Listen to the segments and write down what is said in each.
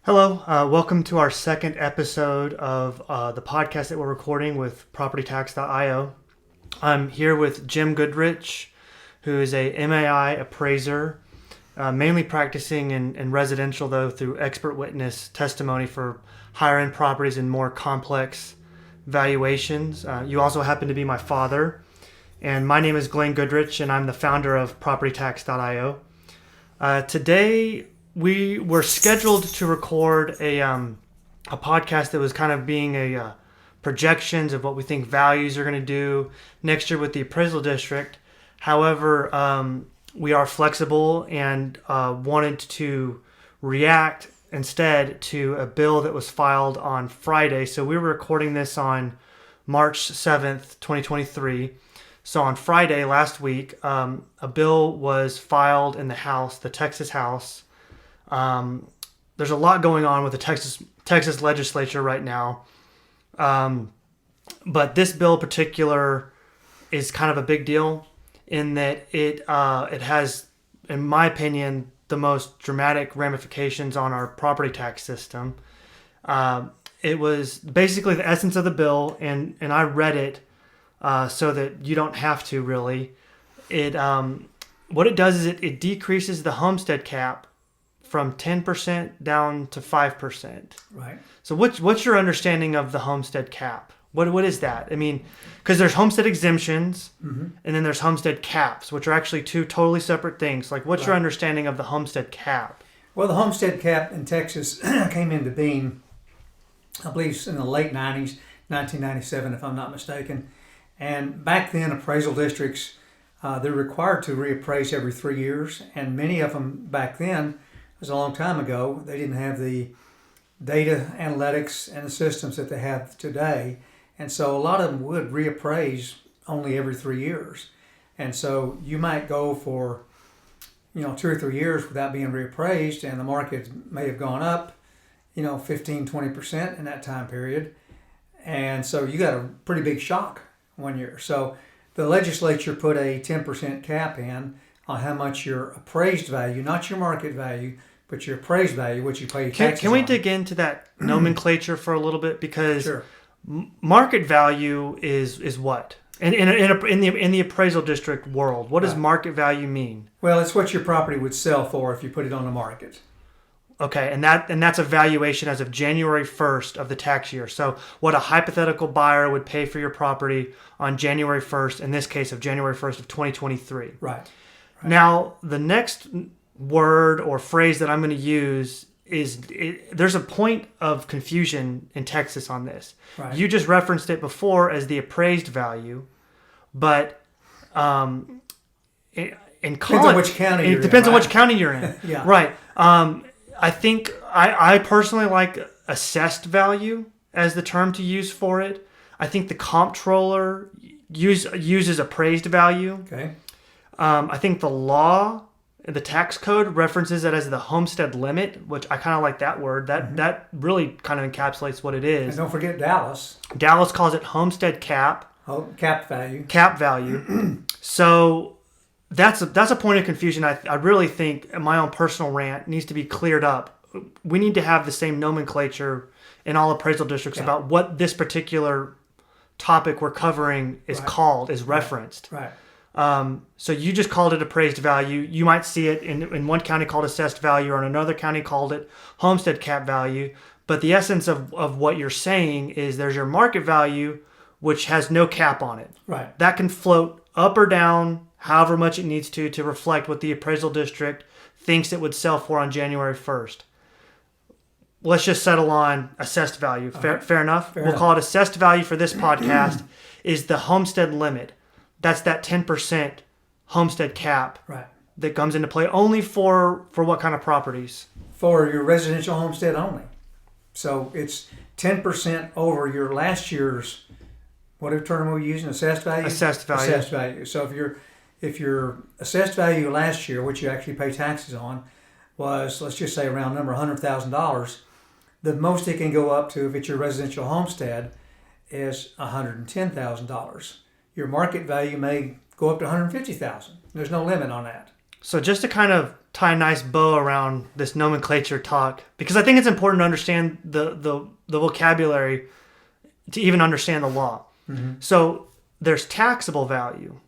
Hello, welcome to our second episode of the podcast that we're recording with PropertyTax.io. I'm here with Jim Goodrich, who is a MAI appraiser, mainly practicing in residential, though, through expert witness testimony for higher-end properties and more complex valuations. You also happen to be my father, and my name is Glenn Goodrich, and I'm the founder of PropertyTax.io. Today, we were scheduled to record a podcast that was kind of being a projections of what we think values are going to do next year with the appraisal district. However, we are flexible and wanted to react instead to a bill that was filed on Friday. So we were recording this on March 7th, 2023. So on Friday last week, a bill was filed in the House, the Texas House. There's a lot going on with the Texas legislature right now. But this bill in particular is kind of a big deal in that it has, in my opinion, the most dramatic ramifications on our property tax system. It was basically the essence of the bill, and I read it so that you don't have to really. What it does is it decreases the homestead cap from 10% down to 5%. Right. So what's your understanding of the homestead cap? What is that? I mean, because there's homestead exemptions, and then there's homestead caps, which are actually two totally separate things. Like, what's your understanding of the homestead cap? Well, the homestead cap in Texas came into being, I believe, in the late 90s, 1997, if I'm not mistaken. And back then, appraisal districts, they're required to reappraise every 3 years. And many of them back then, it was a long time ago, they didn't have the data analytics and the systems that they have today. And so a lot of them would reappraise only every 3 years. And so you might go for, 2 or 3 years without being reappraised, and the market may have gone up, 15, 20% in that time period. And so you got a pretty big shock one year. So the legislature put a 10% cap in on how much your appraised value, not your market value, but your appraised value, which you pay taxes Can we on. dig into that nomenclature for a little bit? Because Sure. market value is what? In the appraisal district world, what does market value mean? Well, it's what your property would sell for if you put it on the market. Okay, and that's a valuation as of January 1st of the tax year. So what a hypothetical buyer would pay for your property on January 1st, in this case of January 1st of 2023. Right. Now, the next word or phrase that I'm going to use is, there's a point of confusion in Texas on this. Right. You just referenced it before as the appraised value, but in Depends on which county you're in. It depends on right? which county you're in. Yeah. Right. I think I personally like assessed value as the term to use for it. I think the comptroller uses appraised value. Okay. I think the law, the tax code, references it as the homestead limit, which I kind of like that word. That really kind of encapsulates what it is. And don't forget Dallas. Dallas calls it homestead cap. Oh, cap value. Cap value. So that's a point of confusion. I really think, my own personal rant, needs to be cleared up. We need to have the same nomenclature in all appraisal districts about what this particular topic we're covering is called, is referenced. Right. So you just called it appraised value. You might see it in one county called assessed value, or in another county called it homestead cap value. But the essence of what you're saying is there's your market value, which has no cap on it. Right. That can float up or down however much it needs to reflect what the appraisal district thinks it would sell for on January 1st. Let's just settle on assessed value. Fair enough? We'll call it assessed value for this podcast is the homestead limit. That's that 10% homestead cap that comes into play only for what kind of properties? For your residential homestead only. So it's 10% over your last year's, whatever term we're using, assessed value? Assessed value. Assessed value. So if your assessed value last year, which you actually pay taxes on, was, let's just say around number $100,000, the most it can go up to, if it's your residential homestead, is $110,000. Your market value may go up to $150,000. There's no limit on that. So just to kind of tie a nice bow around this nomenclature talk, because I think it's important to understand the vocabulary to even understand the law. Mm-hmm. So there's taxable value.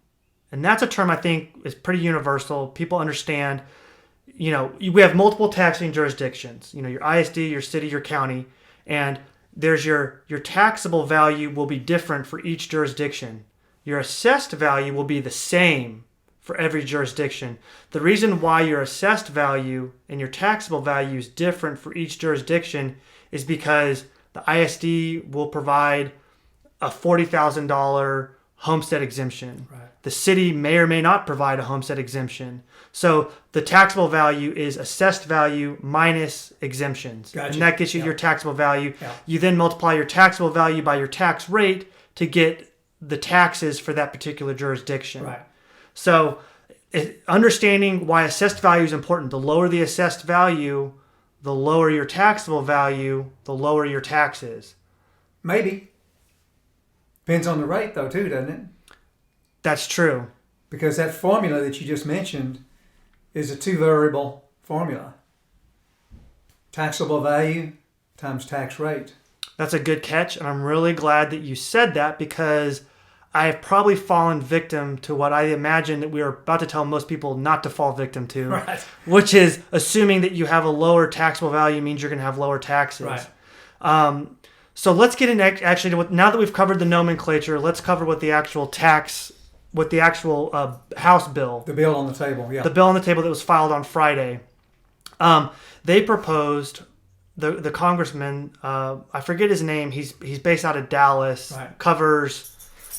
And that's a term I think is pretty universal. People understand, we have multiple taxing jurisdictions, your ISD, your city, your county, and there's your taxable value will be different for each jurisdiction. Your assessed value will be the same for every jurisdiction. The reason why your assessed value and your taxable value is different for each jurisdiction is because the ISD will provide a $40,000 homestead exemption. Right. The city may or may not provide a homestead exemption. So the taxable value is assessed value minus exemptions. Gotcha. And that gets you your taxable value. Yeah. You then multiply your taxable value by your tax rate to get the taxes for that particular jurisdiction. Right. So understanding why assessed value is important. The lower the assessed value, the lower your taxable value, the lower your taxes. Maybe. Depends on the rate, though, too, doesn't it? That's true. Because that formula that you just mentioned is a two-variable formula. Taxable value times tax rate. That's a good catch, and I'm really glad that you said that because I have probably fallen victim to what I imagine that we are about to tell most people not to fall victim to, Right. which is assuming that you have a lower taxable value means you're going to have lower taxes. Right. So let's get in actually to now that we've covered the nomenclature, let's cover what the actual House bill. The bill on the table, yeah. The bill on the table that was filed on Friday. They proposed, the congressman, I forget his name, he's based out of Dallas, Right. covers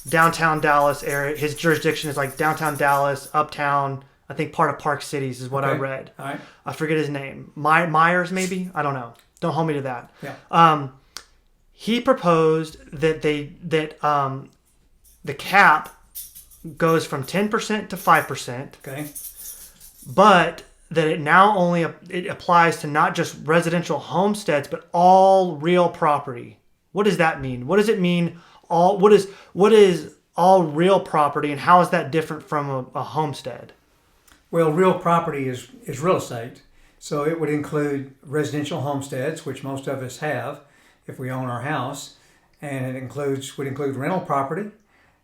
downtown Dallas area. His jurisdiction is like downtown Dallas, uptown, I think part of Park Cities is what I read. All right. I forget his name. Myers, maybe? I don't know. Don't hold me to that. Yeah. He proposed that the cap goes from 10% to 5%, Okay. but that it now it applies to not just residential homesteads, but all real property. What does that mean? What does it mean? What is all real property, and how is that different from a homestead? Well, real property is real estate. So it would include residential homesteads, which most of us have if we own our house. And it would include rental property.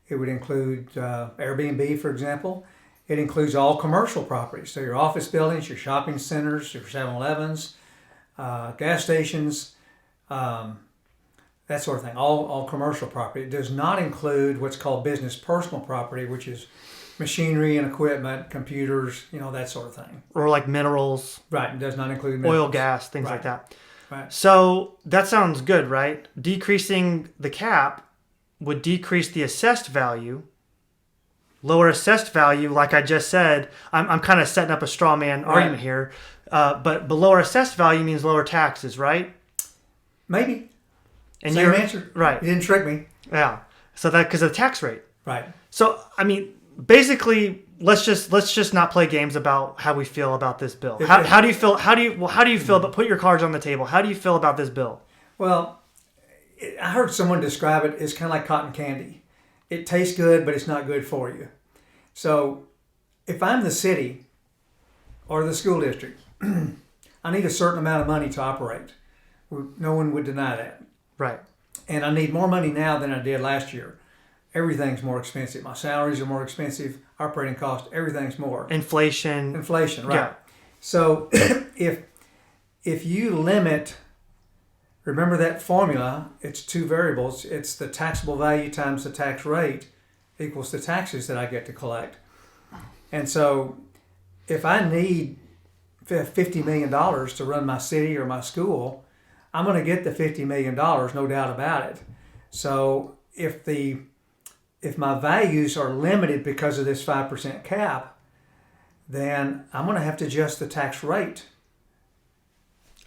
It would include Airbnb, for example. It includes all commercial properties. So your office buildings, your shopping centers, your 7-Elevens, gas stations, that sort of thing. All commercial property. It does not include what's called business personal property, which is machinery and equipment, computers, that sort of thing. Or like minerals. Right. It does not include minerals. Oil, gas, things like that. Right. So that sounds good, right? Decreasing the cap would decrease the assessed value. Lower assessed value, like I just said, I'm kind of setting up a straw man argument here, but lower assessed value means lower taxes, right? Maybe. And Same answer. Right. You didn't trick me. Yeah. So that because of the tax rate. Right. So I mean, basically, let's just not play games about how we feel about this bill. How do you feel? How do you feel? But put your cards on the table. How do you feel about this bill? Well, I heard someone describe it as kind of like cotton candy. It tastes good, but it's not good for you. So if I'm the city or the school district, I need a certain amount of money to operate. No one would deny that. Right. And I need more money now than I did last year. Everything's more expensive. My salaries are more expensive. Operating costs, everything's more. Inflation, right. Yeah. So if you limit, remember that formula, it's two variables. It's the taxable value times the tax rate equals the taxes that I get to collect. And so if I need $50 million to run my city or my school, I'm going to get the $50 million, no doubt about it. So if my values are limited because of this 5% cap, then I'm going to have to adjust the tax rate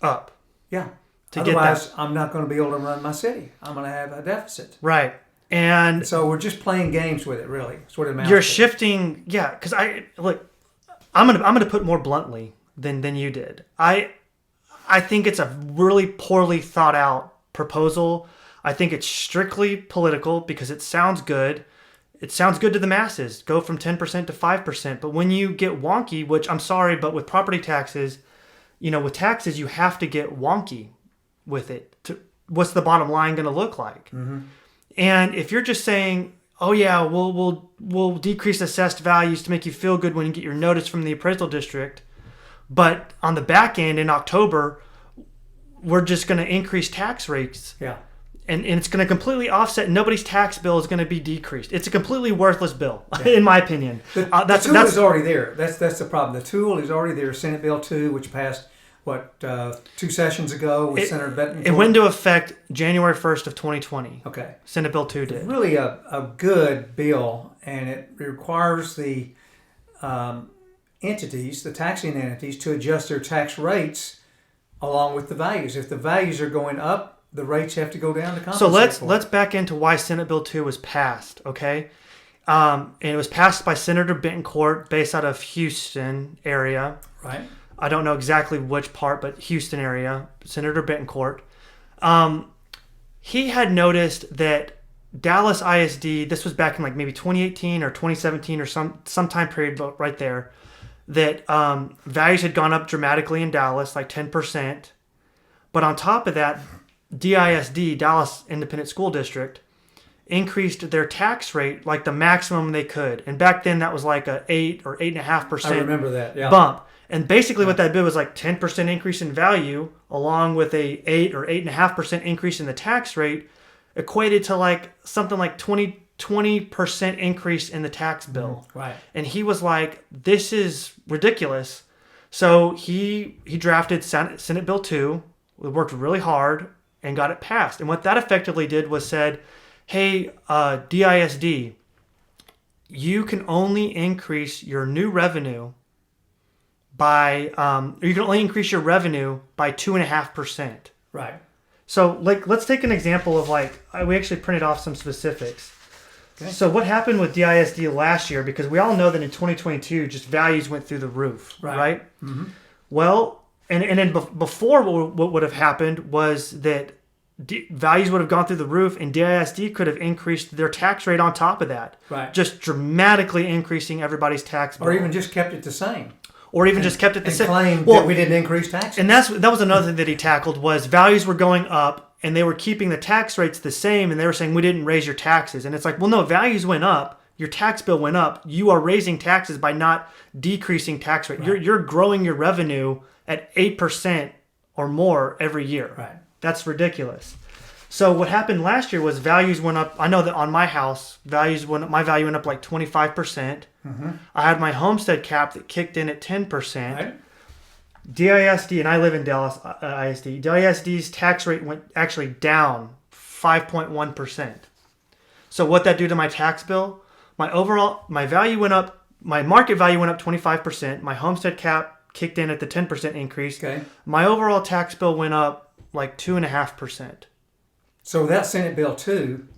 up. Yeah. Otherwise, I'm not going to be able to run my city. I'm going to have a deficit. Right. And so we're just playing games with it, really. That's what it amounts you're to. shifting, yeah. Because I'm gonna put more bluntly than you did. I think it's a really poorly thought out proposal. I think it's strictly political because it sounds good. it sounds good to the masses. Go from 10% to 5%. But when you get wonky, which I'm sorry, but with property taxes, with taxes, you have to get wonky with it. What's the bottom line going to look like? Mm-hmm. And if you're just saying, oh yeah, we'll decrease assessed values to make you feel good when you get your notice from the appraisal district, but on the back end in October, we're just going to increase tax rates. Yeah. And it's going to completely offset. Nobody's tax bill is going to be decreased. It's a completely worthless bill, yeah. in my opinion. The tool is already there. That's the problem. The tool is already there. Senate Bill 2, which passed, 2 sessions ago with Senator Betancourt? It went into effect January 1st of 2020. Okay. Senate Bill 2 did. It's really a good bill, and it requires the entities, the taxing entities, to adjust their tax rates along with the values. If the values are going up, the rates have to go down to compensate. So let's back into why Senate Bill 2 was passed, okay? And it was passed by Senator Betancourt, based out of Houston area. Right. I don't know exactly which part, but Houston area, Senator Betancourt. He had noticed that Dallas ISD, this was back in like maybe 2018 or 2017 or some time period right there, that values had gone up dramatically in Dallas, like 10%. But on top of that, DISD, Dallas Independent School District, increased their tax rate like the maximum they could. And back then that was like a 8 or 8.5% I remember that, yeah. bump. And basically what that did was like 10% increase in value along with a 8 or 8.5% increase in the tax rate equated to like something like 20% increase in the tax bill. Right. And he was like, this is ridiculous. So he drafted Senate Bill 2, worked really hard, and got it passed. And what that effectively did was said, hey, DISD, you can only increase your new revenue by, you can only increase your revenue by 2.5%. Right. So let's take an example of we actually printed off some specifics. Okay. So what happened with DISD last year, because we all know that in 2022, just values went through the roof, right? Mm-hmm. Well, and then before what would have happened was that values would have gone through the roof, and DISD could have increased their tax rate on top of that. Right. Just dramatically increasing everybody's tax bill. Or even just kept it the same. Just kept it the same. And claimed that we didn't increase taxes. And that was another thing that he tackled, was values were going up and they were keeping the tax rates the same, and they were saying we didn't raise your taxes. And it's like, well, no, values went up. Your tax bill went up. You are raising taxes by not decreasing tax rate. Right. You're growing your revenue at 8% or more every year. Right. That's ridiculous. So what happened last year was values went up. I know that on my house, my value went up like 25%. Mm-hmm. I had my homestead cap that kicked in at 10%. Right. DISD, and I live in Dallas ISD, DISD's tax rate went actually down 5.1%. So what that do to my tax bill? My value went up, my market value went up 25%. My homestead cap kicked in at the 10% increase. Okay. My overall tax bill went up like 2.5%. So without Senate Bill 2,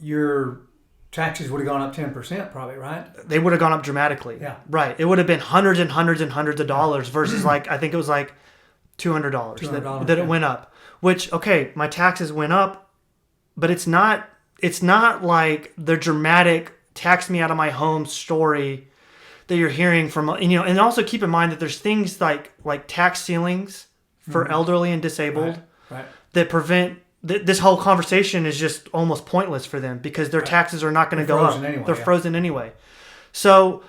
your taxes would have gone up 10% probably, right? They would have gone up dramatically. Yeah. Right. It would have been hundreds and hundreds and hundreds of dollars versus I think it was like $200 that it went up. Which, okay, my taxes went up, but it's not like the dramatic tax me out of my home story that you're hearing from, and also keep in mind that there's things like tax ceilings for elderly and disabled right. that prevent. This whole conversation is just almost pointless for them because their taxes are not going to go up. Anyway, They're frozen anyway. So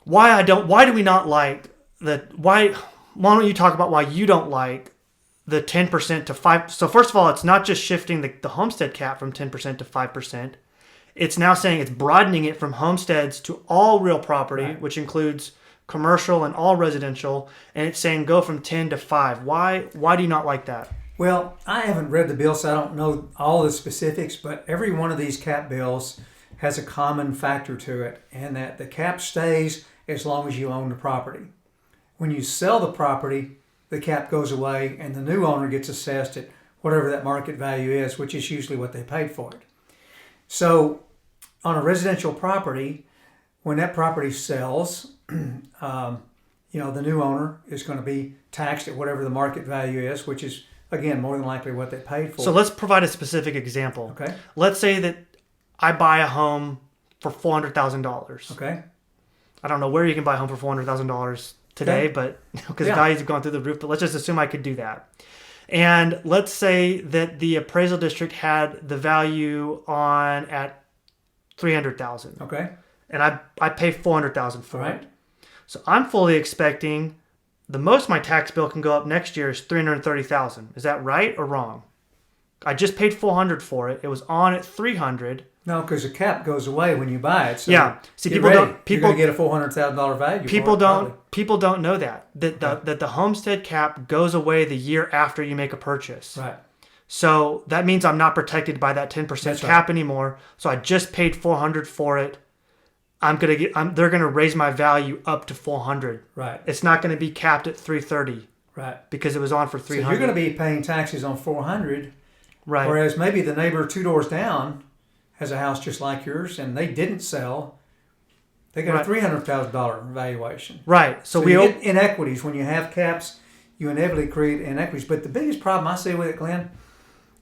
why do we not like that? Why don't you talk about why you don't like the 10% to 5%? So first of all, it's not just shifting the homestead cap from 10% to 5%. It's now saying it's broadening it from homesteads to all real property, which includes commercial and all residential. And it's saying go from 10 to 5. Why do you not like that? Well, I haven't read the bill, so I don't know all the specifics, but every one of these cap bills has a common factor to it, and that the cap stays as long as you own the property. When you sell the property, the cap goes away, and the new owner gets assessed at whatever that market value is, which is usually what they paid for it. So on a residential property, when that property sells, the new owner is going to be taxed at whatever the market value is, which is, again, more than likely what they paid for. So let's provide a specific example. Okay. Let's say that I buy a home for $400,000. Okay. I don't know where you can buy a home for $400,000 today, Okay. but because Yeah. values have gone through the roof. But let's just assume I could do that. And let's say that the appraisal district had the value on at 300,000, Okay. and I pay 400,000 for All right. it. So I'm fully expecting the most my tax bill can go up next year is 330,000. Is that right or wrong? I just paid 400 for it. It was on at 300. No, because the cap goes away when you buy it. So Yeah. See, get people ready. don't. You're People going to get a $400,000 value. people for it, don't. probably. People don't know that the homestead cap goes away the year after you make a purchase. Right. So that means I'm not protected by that 10% That's cap anymore. So I just paid 400 for it. They're gonna raise my value up to 400. Right. It's not gonna be capped at 330 Right. because it was on for So 300. you're going to be paying taxes on 400, right. whereas maybe the neighbor 2 doors down has a house just like yours, and they didn't sell. They got Right. a $300,000 valuation. Right. So you get inequities when you have caps. You inevitably create inequities. But the biggest problem I see with it, Glenn,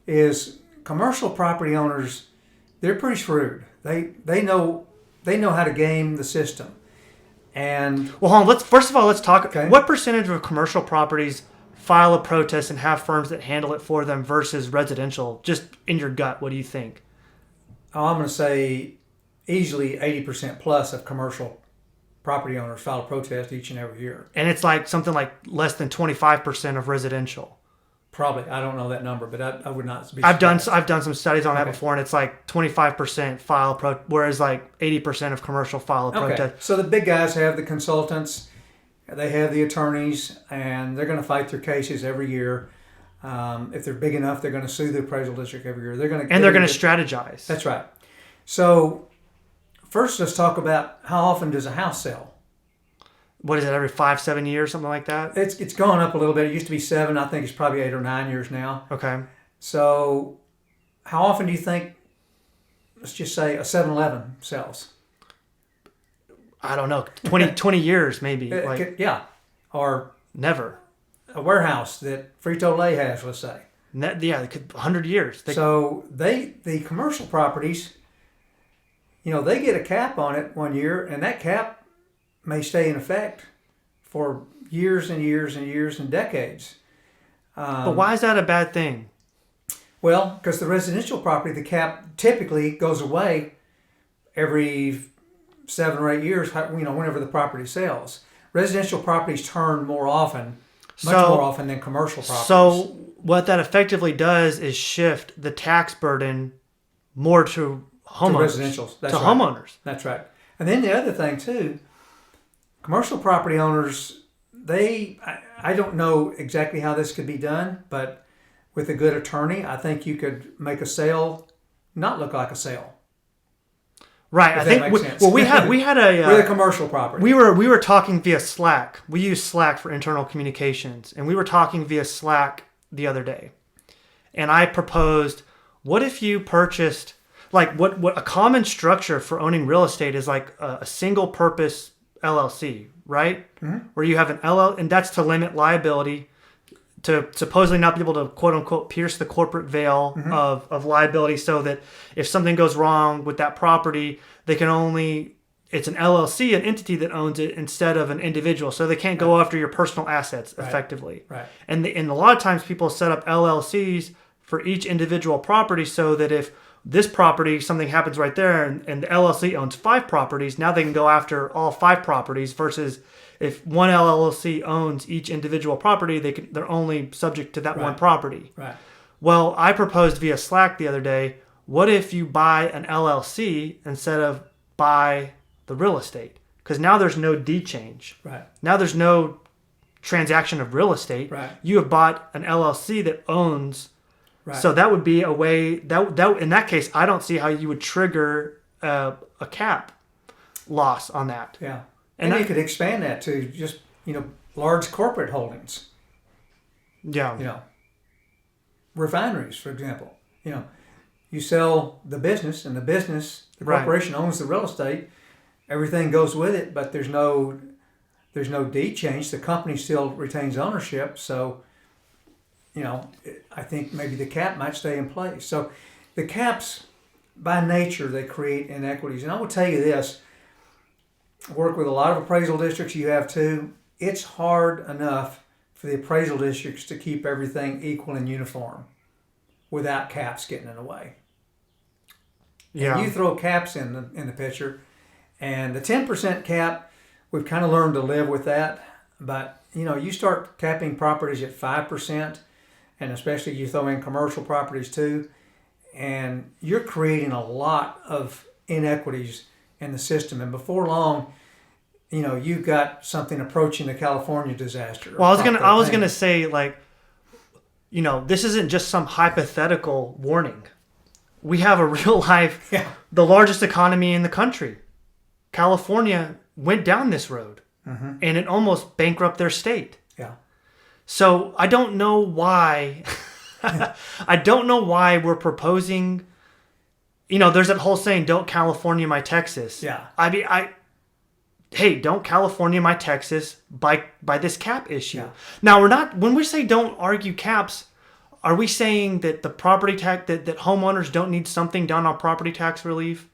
is commercial property owners. They're pretty shrewd. They know how to game the system. And well, hold on. First of all, let's talk. Okay. What percentage of commercial properties file a protest and have firms that handle it for them versus residential? Just in your gut, what do you think? I'm going to say easily 80% plus of commercial property owners file a protest each and every year. And it's like something like less than 25% of residential. Probably. I don't know that number, but I would not be I've done surprised. some studies on that Okay. before, and it's like 25% file whereas like 80% of commercial file a protest. Okay. So the big guys have the consultants, they have the attorneys, and they're going to fight their cases every year. If they're big enough, they're going to sue the appraisal district every year. They're going And they're going to strategize. That's right. So first, let's talk about how often does a house sell? What is it, every 5-7 years, something like that? It's gone up a little bit. It used to be 7. I think it's probably 8 or 9 years now. Okay. So how often do you think, let's just say, a 7-Eleven sells? I don't know, 20 years maybe. Yeah. Or Never. a warehouse that Frito-Lay has, let's say. It could 100 years. So the commercial properties, they get a cap on it 1 year, and that cap may stay in effect for years and years and years and decades. But why is that a bad thing? Well, because the residential property, the cap typically goes away every 7 or 8 years, whenever the property sells. Residential properties turn more often, much more often than commercial properties. So what that effectively does is shift the tax burden more to homeowners. To residentials. That's to right. homeowners. That's right. And then the other thing, too, commercial property owners, I don't know exactly how this could be done, but with a good attorney, I think you could make a sale not look like a sale. Right. If that makes sense. we had a With a commercial property. we were talking via Slack. We use Slack for internal communications, and we were talking via Slack the other day. And I proposed, what if you purchased, like what a common structure for owning real estate is like a single purpose LLC, right? Mm-hmm. Where you have an LL, and that's to limit liability, to supposedly not be able to quote unquote pierce the corporate veil Mm-hmm. of liability, so that if something goes wrong with that property, it's an LLC, an entity that owns it instead of an individual. So they can't go after your personal assets effectively. Right. And a lot of times people set up LLCs for each individual property, so that if this property, something happens right there, and the LLC owns 5 properties, now they can go after all 5 properties, versus if one LLC owns each individual property, they're only subject to that one property. Right. Well, I proposed via Slack the other day, what if you buy an LLC instead of buy the real estate? Because now there's no deed change. Right. Now there's no transaction of real estate. Right. You have bought an LLC that owns. Right. So that would be a way that in that case, I don't see how you would trigger a cap loss on that. Yeah. And you could expand that to just, large corporate holdings. Yeah. Refineries, for example. You sell the business, and the corporation owns the real estate. Everything goes with it, but there's no deed change. The company still retains ownership. So, I think maybe the cap might stay in place. So the caps by nature, they create inequities. And I will tell you this, I work with a lot of appraisal districts, you have too. It's hard enough for the appraisal districts to keep everything equal and uniform without caps getting in the way. Yeah. And you throw caps in the picture, and the 10% cap, we've kind of learned to live with that. But, you start capping properties at 5%, and especially you throw in commercial properties too, and you're creating a lot of inequities in the system. And before long, you've got something approaching the California disaster. Well, I was gonna say, like, this isn't just some hypothetical warning. We have a real life, the largest economy in the country. California went down this road, and it almost bankrupted their state. Yeah. So I don't know why. I don't know why we're proposing. There's that whole saying, "Don't California my Texas." Yeah. I mean, hey, don't California my Texas by this cap issue. Yeah. Now we're not. When we say don't argue caps, are we saying that the property tax that homeowners don't need something done on property tax relief?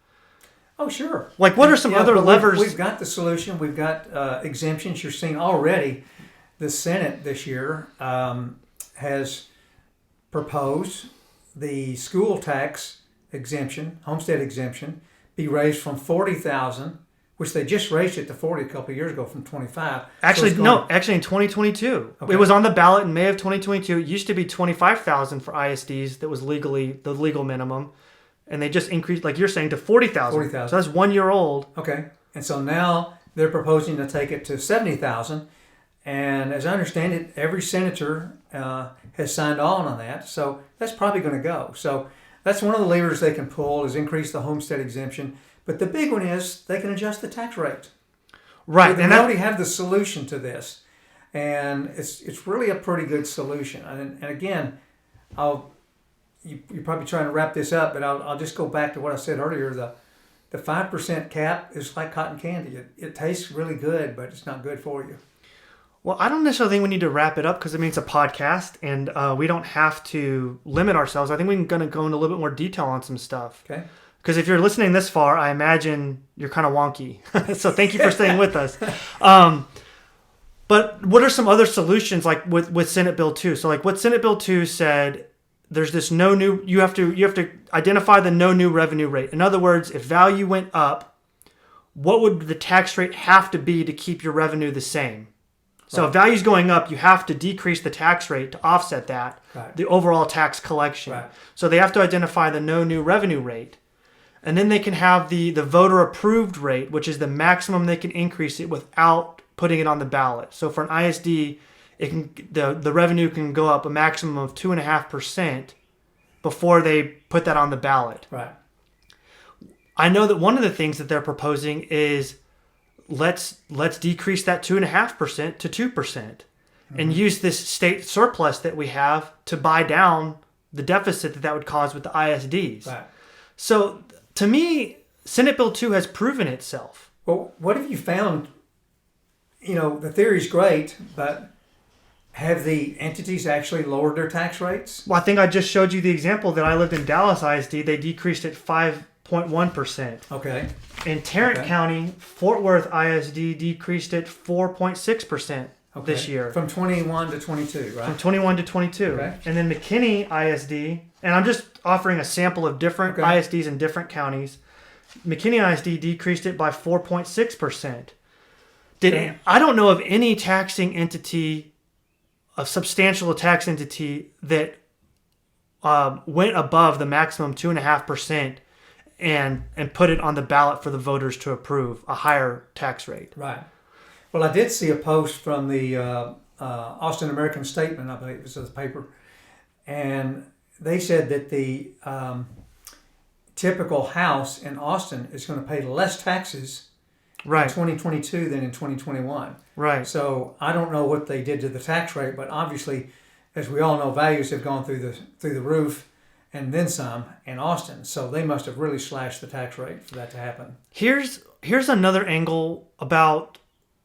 Oh, sure. Like, what are some other levers? We've got the solution. We've got exemptions. You're seeing already the Senate this year has proposed the school tax exemption, homestead exemption, be raised from $40,000, which they just raised it to 40 a couple of years ago from 25. Actually, actually in 2022. Okay. It was on the ballot in May of 2022. It used to be $25,000 for ISDs. That was legally the legal minimum. And they just increased, like you're saying, to $40,000. So that's 1 year old. Okay. And so now they're proposing to take it to $70,000. And as I understand it, every senator has signed on that. So that's probably going to go. So that's one of the levers they can pull, is increase the homestead exemption. But the big one is they can adjust the tax rate. Right. They already have the solution to this. And it's really a pretty good solution. And again, you're probably trying to wrap this up, but I'll just go back to what I said earlier. The 5% cap is like cotton candy. It tastes really good, but it's not good for you. Well, I don't necessarily think we need to wrap it up because it's a podcast, and we don't have to limit ourselves. I think we're going to go into a little bit more detail on some stuff. Okay. Because if you're listening this far, I imagine you're kind of wonky. So thank you for staying with us. But what are some other solutions, like with Senate Bill 2? So like what Senate Bill 2 said, there's this you have to identify the no new revenue rate. In other words, if value went up, what would the tax rate have to be to keep your revenue the same? So if value's going up, you have to decrease the tax rate to offset that, the overall tax collection. Right. So they have to identify the no new revenue rate. And then they can have the voter approved rate, which is the maximum they can increase it without putting it on the ballot. So for an ISD, the revenue can go up a maximum of 2.5% before they put that on the ballot. Right. I know that one of the things that they're proposing is let's decrease that 2.5% to 2%, and use this state surplus that we have to buy down the deficit that would cause with the ISDs. Right. So to me, Senate Bill 2 has proven itself. Well, what have you found? The theory's great, but have the entities actually lowered their tax rates? Well, I think I just showed you the example that I lived in Dallas ISD. They decreased it 5.1%. Okay. In Tarrant County, Fort Worth ISD decreased it 4.6% this year. From 21 to 22, right? From 21 to 22. Okay. And then McKinney ISD, and I'm just offering a sample of different ISDs in different counties. McKinney ISD decreased it by 4.6%. I don't know of any taxing entity, a substantial tax entity that went above the maximum 2.5% and put it on the ballot for the voters to approve a higher tax rate. Right. Well, I did see a post from the Austin American Statement, I believe it was the paper, and they said that the typical house in Austin is going to pay less taxes in 2022 than in 2021. Right. So I don't know what they did to the tax rate, but obviously, as we all know, values have gone through the roof and then some in Austin. So they must have really slashed the tax rate for that to happen. Here's another angle about.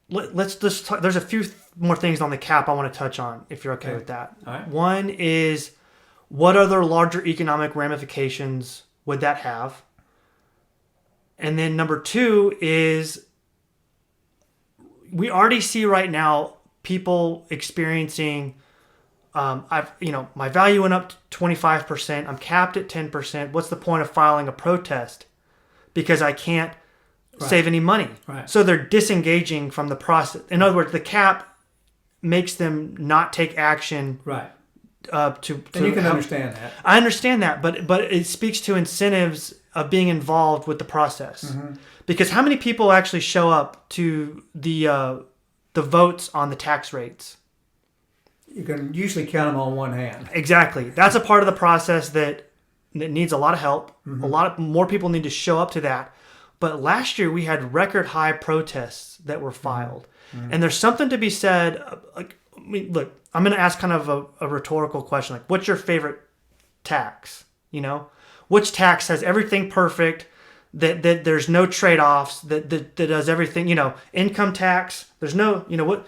Let's just talk. There's a few more things on the cap I want to touch on, if you're okay with that. All right. One is, what other larger economic ramifications would that have? And then number two is we already see right now people experiencing, my value went up to 25%. I'm capped at 10%. What's the point of filing a protest? Because I can't save any money. Right. So they're disengaging from the process. In other words, the cap makes them not take action. Right. And you can understand that. I understand that, but it speaks to incentives of being involved with the process. Mm-hmm. Because how many people actually show up to the votes on the tax rates? You can usually count them on one hand. Exactly. That's a part of the process that needs a lot of help. Mm-hmm. A lot more people need to show up to that. But last year we had record high protests that were filed. Mm-hmm. And there's something to be said. Look, I'm going to ask kind of a rhetorical question. Like, what's your favorite tax? Which tax has everything perfect, that there's no trade-offs, that does everything, income tax, there's no, what,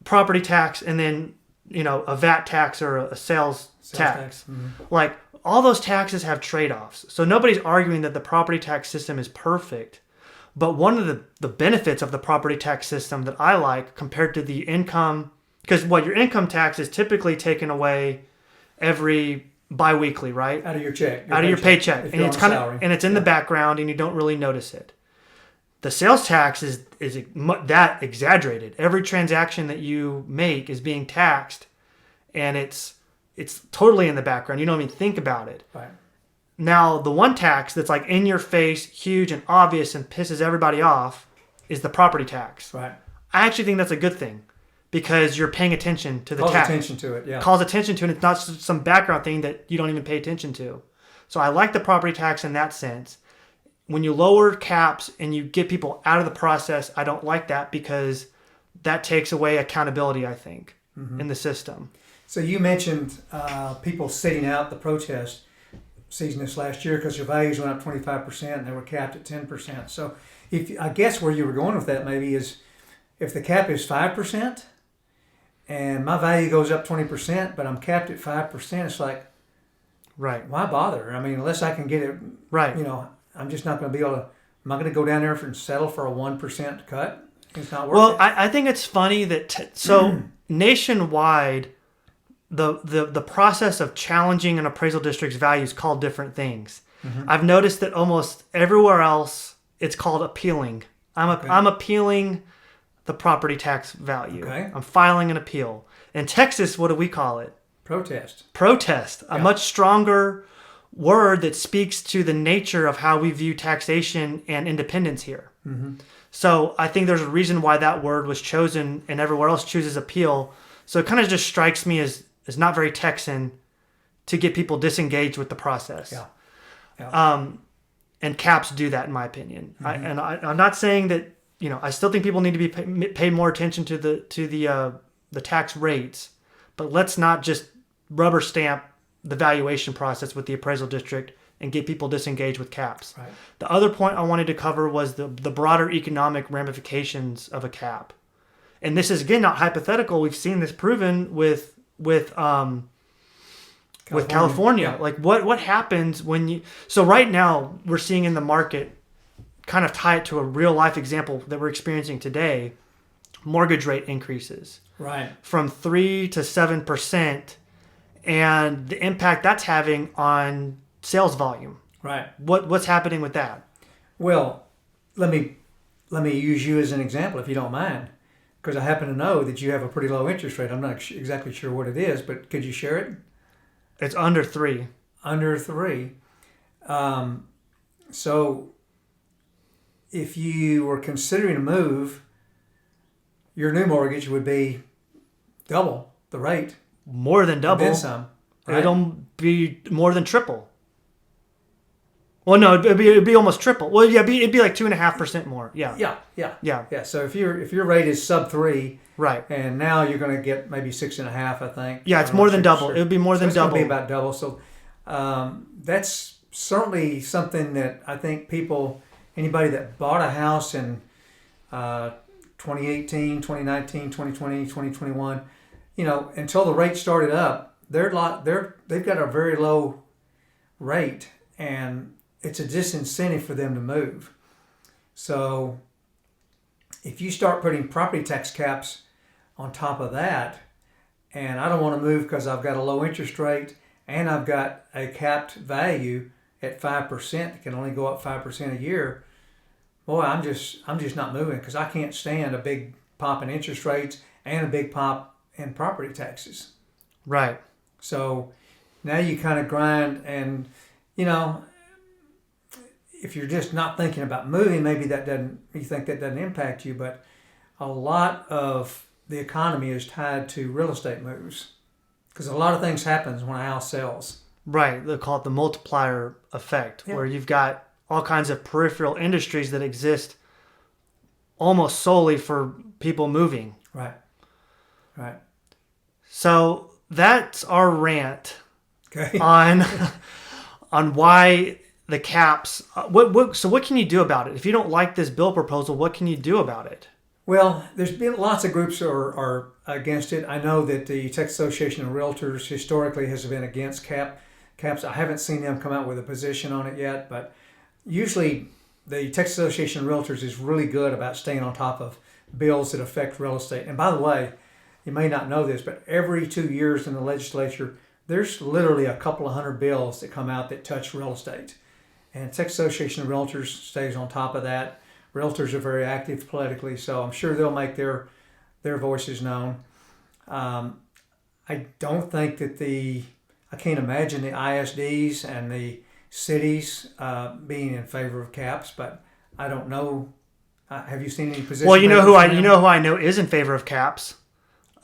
property tax, and then, a VAT tax or a sales tax. Mm-hmm. Like, all those taxes have trade-offs. So nobody's arguing that the property tax system is perfect. But one of the benefits of the property tax system that I like compared to the income, because your income tax is typically taken away every biweekly, right? Out of your check. Out of your paycheck. And it's it's in the background and you don't really notice it. The sales tax is that exaggerated. Every transaction that you make is being taxed, and it's totally in the background. You don't even think about it. Right. Now, the one tax that's like in your face, huge and obvious and pisses everybody off is the property tax. Right. I actually think that's a good thing because you're paying attention to the tax. Calls attention to it, yeah. Calls attention to it. It's not some background thing that you don't even pay attention to. So I like the property tax in that sense. When you lower caps and you get people out of the process, I don't like that because that takes away accountability, I think, in the system. So you mentioned people sitting out the protest season this last year because their values went up 25% and they were capped at 10%. So I guess where you were going with that maybe is if the cap is 5% and my value goes up 20%, but I'm capped at 5%, it's like, right, why bother? I mean, unless I can get it, right. I'm just not going to be able to, am I going to go down there and settle for a 1% cut? It's not worth it. Well, it. I think it's funny that, nationwide, the process of challenging an appraisal district's value is called different things. Mm-hmm. I've noticed that almost everywhere else, it's called appealing. I'm appealing the property tax value. Okay. I'm filing an appeal. In Texas, what do we call it? Protest. A much stronger word that speaks to the nature of how we view taxation and independence here. Mm-hmm. So I think there's a reason why that word was chosen and everywhere else chooses appeal. So it kind of just strikes me as not very Texan to get people disengaged with the process. Yeah. And caps do that, in my opinion. Mm-hmm. I'm not saying that, I still think people need to be pay more attention to the tax rates, but let's not just rubber stamp the valuation process with the appraisal district and get people disengaged with caps. Right. The other point I wanted to cover was the broader economic ramifications of a cap. And this is, again, not hypothetical. We've seen this proven with California. Yeah. Like what happens when you... So right now we're seeing in the market, kind of tie it to a real life example that we're experiencing today, mortgage rate increases. Right. From 3 to 7%. And the impact that's having on sales volume. Right. What's happening with that? Well, let me use you as an example, if you don't mind, because I happen to know that you have a pretty low interest rate. I'm not exactly sure what it is, but could you share it? It's under 3. Under 3. So if you were considering a move, your new mortgage would be double the rate. More than double. And then some. Right? It'll be more than triple. Well, no, it'd be almost triple. Well, yeah, it'd be like 2.5% more. Yeah. Yeah. So if your rate is sub 3, right, and now you're going to get maybe 6.5, I think. Yeah, it's more than double. Sure. It would be more than double. It's going to be about double. So that's certainly something that I think anybody that bought a house in 2018, 2019, 2020, 2021. Until the rate started up, they've got a very low rate, and it's a disincentive for them to move. So if you start putting property tax caps on top of that, and I don't want to move because I've got a low interest rate and I've got a capped value at 5%, it can only go up 5% a year. Boy, I'm just not moving because I can't stand a big pop in interest rates and a big pop in property taxes. Right. So now you kind of grind, and you know, if you're just not thinking about moving, maybe you think that doesn't impact you, but a lot of the economy is tied to real estate moves because a lot of things happens when a house sells. Right. They call it the multiplier effect, where you've got all kinds of peripheral industries that exist almost solely for people moving. Right. Right. So that's our rant Okay. on why the caps. So what can you do about it? If you don't like this bill proposal, what can you do about it? Well, there's been lots of groups are against it. I know that the Texas Association of Realtors historically has been against caps. I haven't seen them come out with a position on it yet, but usually the Texas Association of Realtors is really good about staying on top of bills that affect real estate. And by the way, you may not know this, but every 2 years in the legislature, there's literally a couple of hundred bills that come out that touch real estate. And Texas Association of Realtors stays on top of that. Realtors are very active politically, so I'm sure they'll make their voices known. I don't think that I can't imagine the ISDs and the cities being in favor of caps, but I don't know. Have you seen any positions? Well, you know who I know is in favor of caps.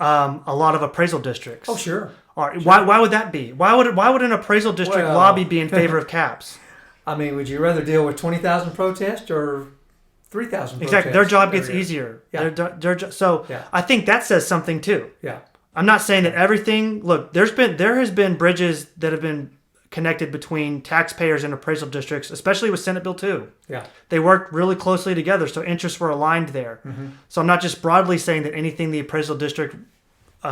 A lot of appraisal districts. Oh, sure. All right. Sure. Why would that be? Why would an appraisal district lobby be in favor of caps? I mean, would you rather deal with 20,000 protests or 3,000 protests? Exactly. Their job gets easier. Yeah. So I think that says something too. Yeah. I'm not saying that everything. Look, there has been bridges that have been connected between taxpayers and appraisal districts, especially with Senate Bill 2. Yeah. They worked really closely together, so interests were aligned there. Mm-hmm. So I'm not just broadly saying that anything the appraisal district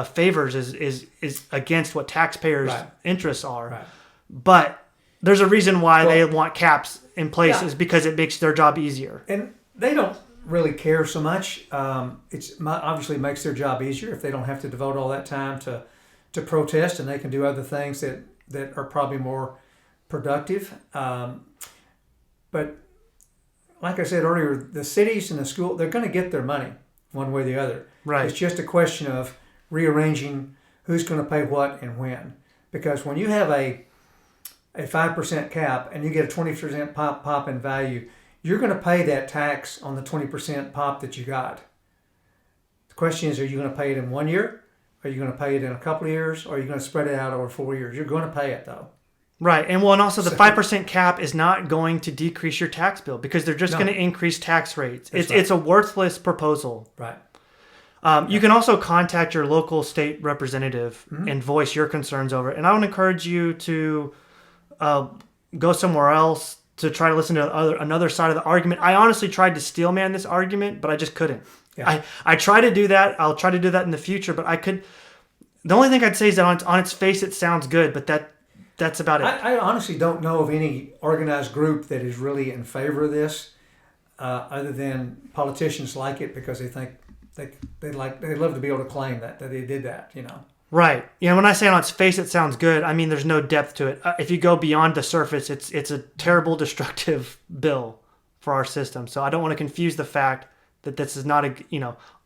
favors is against what taxpayers' interests are. Right. But there's a reason why they want caps in place is because it makes their job easier. And they don't really care so much. It's obviously makes their job easier if they don't have to devote all that time to protest, and they can do other things that are probably more productive. But like I said earlier, the cities and the school, they're going to get their money one way or the other. Right. It's just a question of rearranging who's going to pay what and when. Because when you have a 5% cap and you get a 20% pop in value, you're going to pay that tax on the 20% pop that you got. The question is, are you going to pay it in 1 year? Are you going to pay it in a couple of years? Or are you going to spread it out over 4 years? You're going to pay it, though. Right. And also the 5% cap is not going to decrease your tax bill because they're just going to increase tax rates. It's a worthless proposal. Right. You can also contact your local state representative and voice your concerns over it. And I would encourage you to go somewhere else to try to listen to another side of the argument. I honestly tried to steelman this argument, but I just couldn't. Yeah. I try to do that. I'll try to do that in the future, but I could. The only thing I'd say is that on its face it sounds good, but that's about it. I honestly don't know of any organized group that is really in favor of this, other than politicians like it because they think they'd love to be able to claim that they did that, you know. Right. When I say on its face it sounds good, I mean there's no depth to it. If you go beyond the surface, it's a terrible, destructive bill for our system. So I don't want to confuse the fact that this is not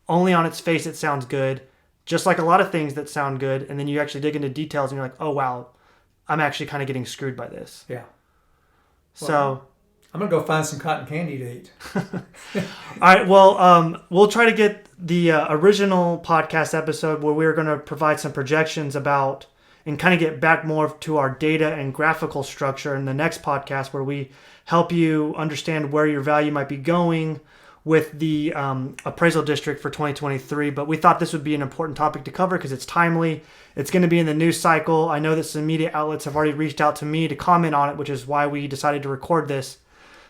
only on its face it sounds good, just like a lot of things that sound good, and then you actually dig into details and you're like, oh wow, I'm actually kind of getting screwed by this. Yeah. So I'm going to go find some cotton candy to eat. All right. Well, we'll try to get the original podcast episode where we're going to provide some projections about and kind of get back more to our data and graphical structure in the next podcast where we help you understand where your value might be going with the appraisal district for 2023. But we thought this would be an important topic to cover because it's timely. It's going to be in the news cycle. I know that some media outlets have already reached out to me to comment on it, which is why we decided to record this.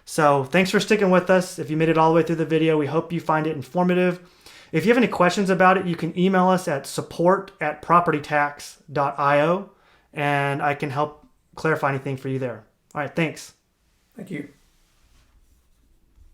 So thanks for sticking with us. If you made it all the way through the video, we hope you find it informative. If you have any questions about it, you can email us at support@PropertyTax.io, and I can help clarify anything for you there. All right, thanks. Thank you.